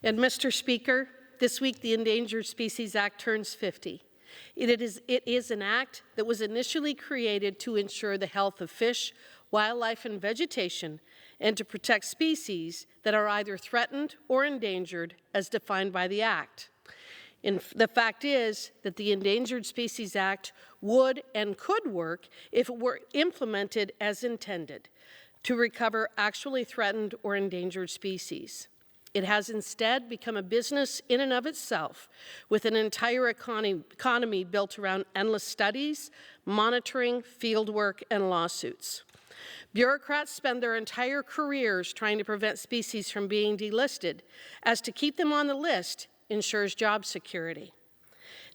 And Mr. Speaker, this week the Endangered Species Act turns 50. It is an act that was initially created to ensure the health of fish, wildlife, and vegetation, and to protect species that are either threatened or endangered as defined by the Act. The fact is that the Endangered Species Act would and could work if it were implemented as intended to recover actually threatened or endangered species. It has instead become a business in and of itself, with an entire economy built around endless studies, monitoring, fieldwork, and lawsuits. Bureaucrats spend their entire careers trying to prevent species from being delisted, as to keep them on the list ensures job security.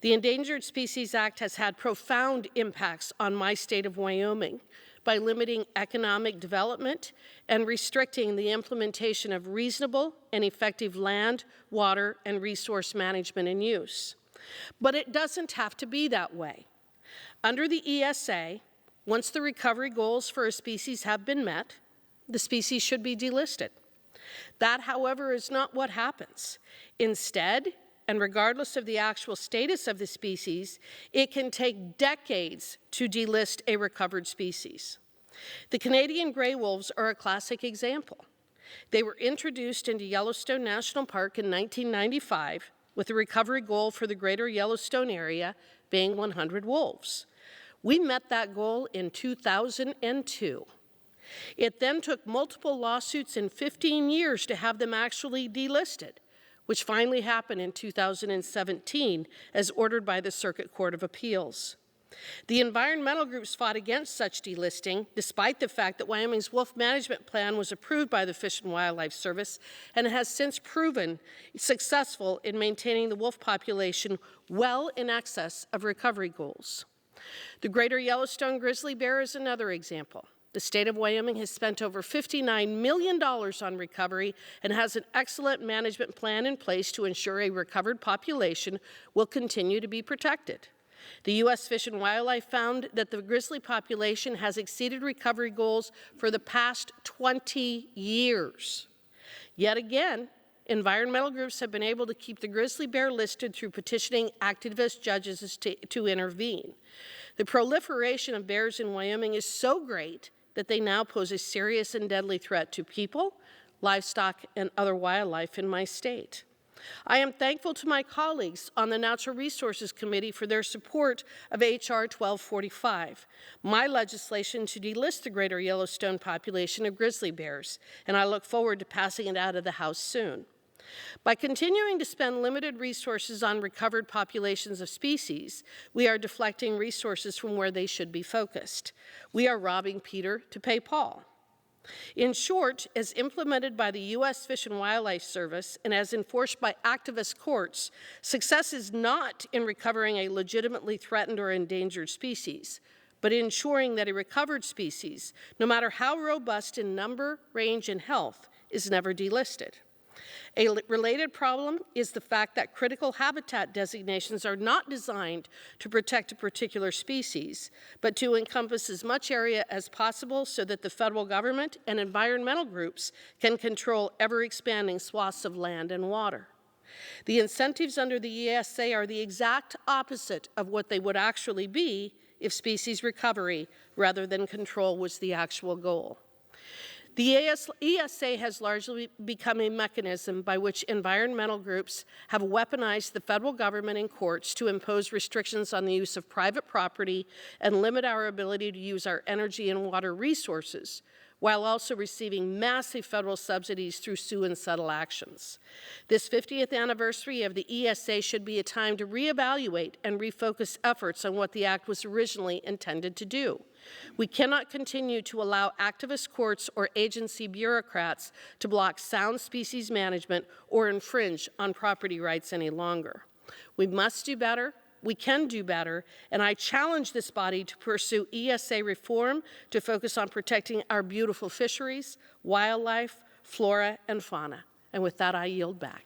The Endangered Species Act has had profound impacts on my state of Wyoming by limiting economic development and restricting the implementation of reasonable and effective land, water, and resource management and use. But it doesn't have to be that way. Under the ESA, once the recovery goals for a species have been met, the species should be delisted. That, however, is not what happens. Instead, and regardless of the actual status of the species, it can take decades to delist a recovered species. The Canadian gray wolves are a classic example. They were introduced into Yellowstone National Park in 1995 with a recovery goal for the greater Yellowstone area being 100 wolves. We met that goal in 2002. It then took multiple lawsuits and 15 years to have them actually delisted, which finally happened in 2017 as ordered by the Circuit Court of Appeals. The environmental groups fought against such delisting, despite the fact that Wyoming's wolf management plan was approved by the Fish and Wildlife Service and has since proven successful in maintaining the wolf population well in excess of recovery goals. The greater Yellowstone grizzly bear is another example. The state of Wyoming has spent over $59 million on recovery and has an excellent management plan in place to ensure a recovered population will continue to be protected. The U.S. Fish and Wildlife found that the grizzly population has exceeded recovery goals for the past 20 years. Yet again, environmental groups have been able to keep the grizzly bear listed through petitioning activist judges to intervene. The proliferation of bears in Wyoming is so great that they now pose a serious and deadly threat to people, livestock, and other wildlife in my state. I am thankful to my colleagues on the Natural Resources Committee for their support of H.R. 1245, my legislation to delist the greater Yellowstone population of grizzly bears, and I look forward to passing it out of the House soon. By continuing to spend limited resources on recovered populations of species, we are deflecting resources from where they should be focused. We are robbing Peter to pay Paul. In short, as implemented by the U.S. Fish and Wildlife Service and as enforced by activist courts, success is not in recovering a legitimately threatened or endangered species, but ensuring that a recovered species, no matter how robust in number, range, and health, is never delisted. A related problem is the fact that critical habitat designations are not designed to protect a particular species, but to encompass as much area as possible so that the federal government and environmental groups can control ever-expanding swaths of land and water. The incentives under the ESA are the exact opposite of what they would actually be if species recovery rather than control was the actual goal. The ESA has largely become a mechanism by which environmental groups have weaponized the federal government and courts to impose restrictions on the use of private property and limit our ability to use our energy and water resources, while also receiving massive federal subsidies through sue and settle actions. This 50th anniversary of the ESA should be a time to reevaluate and refocus efforts on what the Act was originally intended to do. We cannot continue to allow activist courts or agency bureaucrats to block sound species management or infringe on property rights any longer. We must do better, we can do better, and I challenge this body to pursue ESA reform to focus on protecting our beautiful fisheries, wildlife, flora, and fauna. And with that, I yield back.